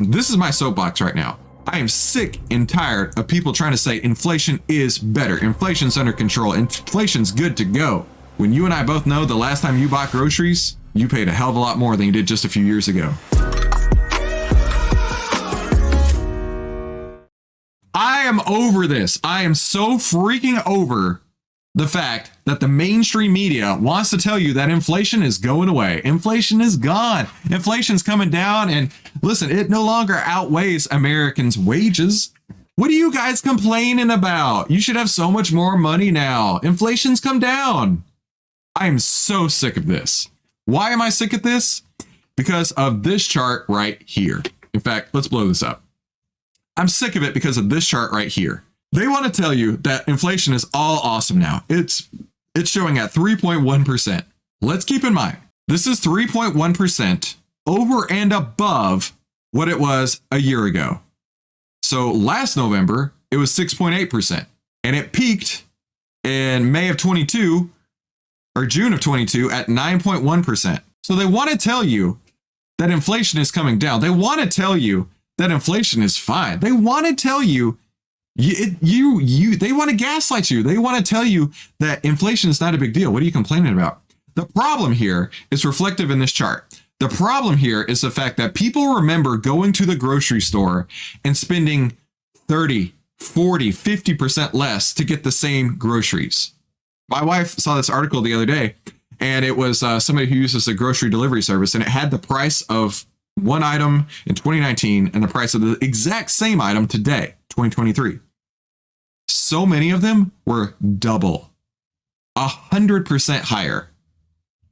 This is my soapbox right now. I am sick and tired of people trying to say inflation is better. Inflation's under control. Inflation's good to go. When you and I both know the last time you bought groceries, you paid a hell of a lot more than you did just a few years ago. I am over this. I am so freaking over the fact that the mainstream media wants to tell you that inflation is going away. Inflation is gone. Inflation's coming down. And listen, it no longer outweighs Americans' wages. What are you guys complaining about? You should have so much more money now. Inflation's come down. I am so sick of this. Why am I sick of this? Because of this chart right here. In fact, let's blow this up. I'm sick of it because of this chart right here. They want to tell you that inflation is all awesome now. It's showing at 3.1%. Let's keep in mind, this is 3.1% over and above what it was a year ago. So last November, it was 6.8%. And it peaked in May of 22 or June of 22 at 9.1%. So they want to tell you that inflation is coming down. They want to tell you that inflation is fine. They want to tell you they want to gaslight you. They want to tell you that inflation is not a big deal. What are you complaining about? The problem here is reflective in this chart. The problem here is the fact that people remember going to the grocery store and spending 30, 40, 50% less to get the same groceries. My wife saw this article the other day, and it was somebody who uses a grocery delivery service, and it had the price of one item in 2019 and the price of the exact same item today, 2023. So many of them were double, 100% higher.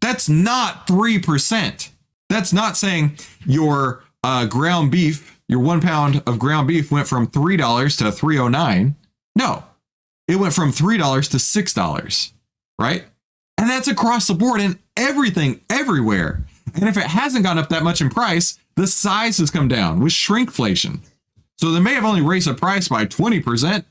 That's not 3%. That's not saying your ground beef, your 1 pound of ground beef went from $3 to $3.09. No, it went from $3 to $6, right? And that's across the board in everything, everywhere. And if it hasn't gone up that much in price, the size has come down with shrinkflation. So they may have only raised the price by 20%,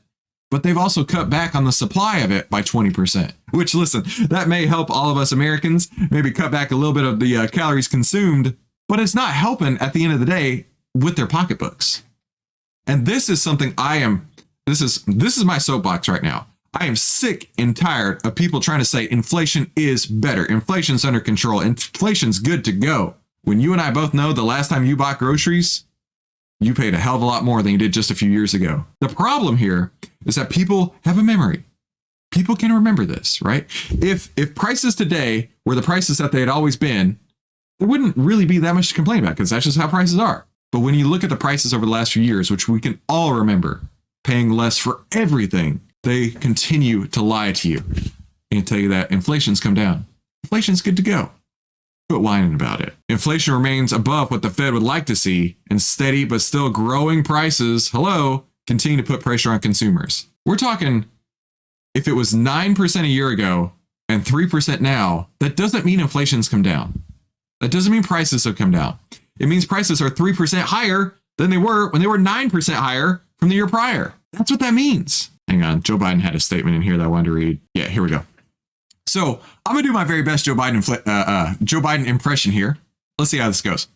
but they've also cut back on the supply of it by 20%, which, listen, that may help all of us Americans maybe cut back a little bit of the calories consumed, but it's not helping at the end of the day with their pocketbooks. And this is something this is my soapbox right now. I am sick and tired of people trying to say inflation is better. Inflation's under control. Inflation's good to go. When you and I both know the last time you bought groceries, you paid a hell of a lot more than you did just a few years ago. The problem here is that people have a memory. People can remember this, right? If prices today were the prices that they had always been, there wouldn't really be that much to complain about because that's just how prices are. But when you look at the prices over the last few years, which we can all remember, paying less for everything, they continue to lie to you and tell you that inflation's come down. Inflation's good to go. Quit whining about it. Inflation remains above what the Fed would like to see, and steady but still growing prices, continue to put pressure on consumers. We're talking, if it was 9% a year ago and 3% now, that doesn't mean inflation's come down. That doesn't mean prices have come down. It means prices are 3% higher than they were when they were 9% higher from the year prior. That's what that means. Hang on, Joe Biden had a statement in here that I wanted to read. Yeah, here we go. So I'm going to do my very best Joe Biden impression here. Let's see how this goes.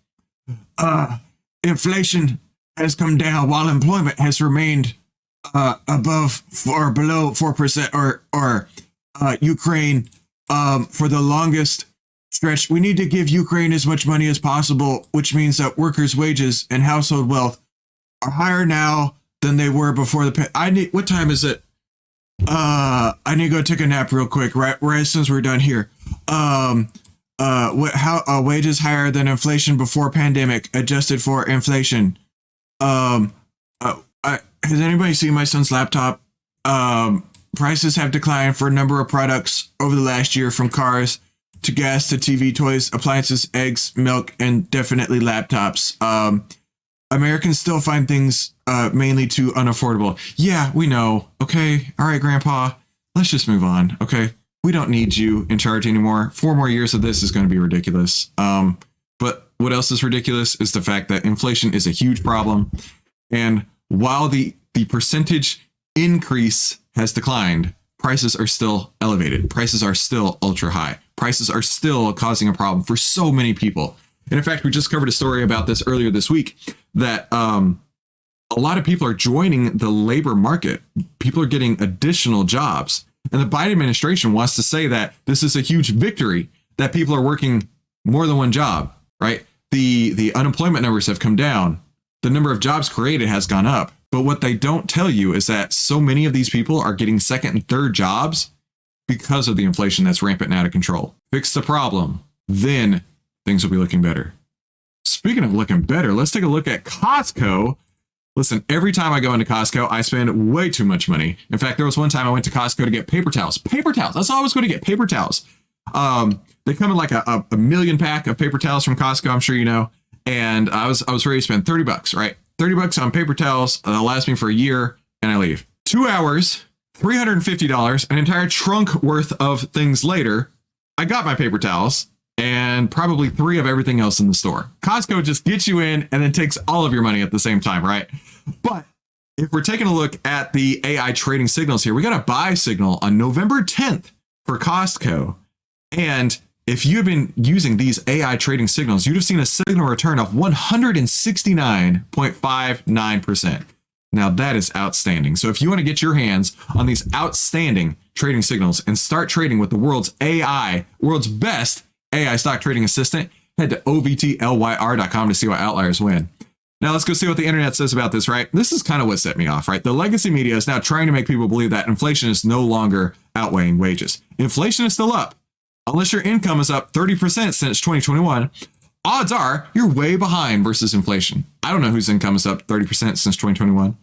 Inflation has come down while employment has remained above or below 4%, or Ukraine for the longest stretch. We need to give Ukraine as much money as possible, which means that workers' wages and household wealth are higher now than they were before the what time is it? I need to go take a nap real quick, right since we're done here. Wages higher than inflation before pandemic, adjusted for inflation. Has anybody seen my son's laptop? Prices have declined for a number of products over the last year, from cars to gas to TV, toys, appliances, eggs, milk, and definitely laptops. Americans still find things mainly too unaffordable. Yeah, we know. Okay. All right, Grandpa, let's just move on. Okay. We don't need you in charge anymore. 4 more years of this is going to be ridiculous. But what else is ridiculous is the fact that inflation is a huge problem. And while the percentage increase has declined, prices are still elevated. Prices are still ultra high. Prices are still causing a problem for so many people. And in fact, we just covered a story about this earlier this week that a lot of people are joining the labor market. People are getting additional jobs. And the Biden administration wants to say that this is a huge victory, that people are working more than one job, right? The unemployment numbers have come down. The number of jobs created has gone up. But what they don't tell you is that so many of these people are getting second and third jobs because of the inflation that's rampant and out of control. Fix the problem, then things will be looking better. Speaking of looking better, let's take a look at Costco. Listen, every time I go into Costco, I spend way too much money. In fact, there was one time I went to Costco to get paper towels. Paper towels. That's all I was going to get, paper towels. They come in like a million pack of paper towels from Costco, I'm sure you know. And I was ready to spend $30, right? $30 on paper towels. That'll last me for a year, and I leave. 2 hours, $350, an entire trunk worth of things later, I got my paper towels and probably 3 of everything else in the store. Costco just gets you in and then takes all of your money at the same time, right? But if we're taking a look at the AI trading signals here, we got a buy signal on November 10th for Costco. And if you've been using these AI trading signals, you'd have seen a signal return of 169.59%. Now that is outstanding. So if you want to get your hands on these outstanding trading signals and start trading with the world's best AI stock trading assistant, head to ovtlyr.com to see what outliers win. Now let's go see what the internet says about this, right? This is kind of what set me off, right? The legacy media is now trying to make people believe that inflation is no longer outweighing wages. Inflation is still up. Unless your income is up 30% since 2021, odds are you're way behind versus inflation. I don't know whose income is up 30% since 2021.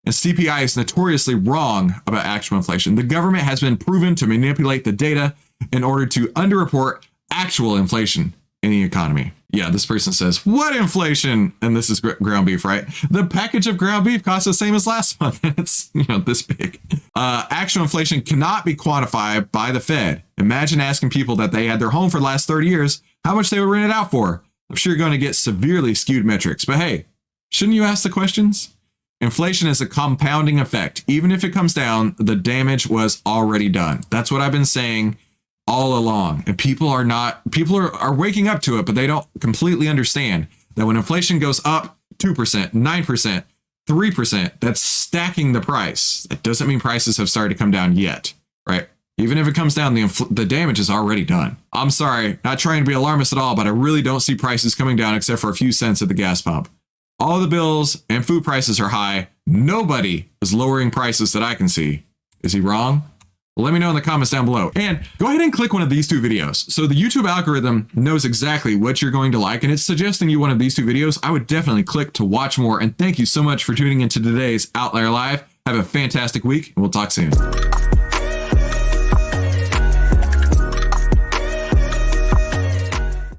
And CPI is notoriously wrong about actual inflation. The government has been proven to manipulate the data in order to underreport actual inflation in the economy. Yeah, this person says, what inflation? And this is ground beef, right? The package of ground beef costs the same as last month. It's, this big. Actual inflation cannot be quantified by the Fed. Imagine asking people that they had their home for the last 30 years, how much they would rent it out for. I'm sure you're going to get severely skewed metrics, but hey, shouldn't you ask the questions? Inflation is a compounding effect. Even if it comes down, the damage was already done. That's what I've been saying all along. And people are waking up to it, but they don't completely understand that when inflation goes up 2%, 9%, 3%, that's stacking the price. It doesn't mean prices have started to come down yet, right? Even if it comes down, the damage is already done. I'm sorry, not trying to be alarmist at all, but I really don't see prices coming down except for a few cents at the gas pump. All the bills and food prices are high. Nobody is lowering prices that I can see. Is he wrong? Well, let me know in the comments down below. And go ahead and click one of these 2 videos. So the YouTube algorithm knows exactly what you're going to like, and it's suggesting you one of these 2 videos. I would definitely click to watch more. And thank you so much for tuning into today's Outlier Live. Have a fantastic week, and we'll talk soon.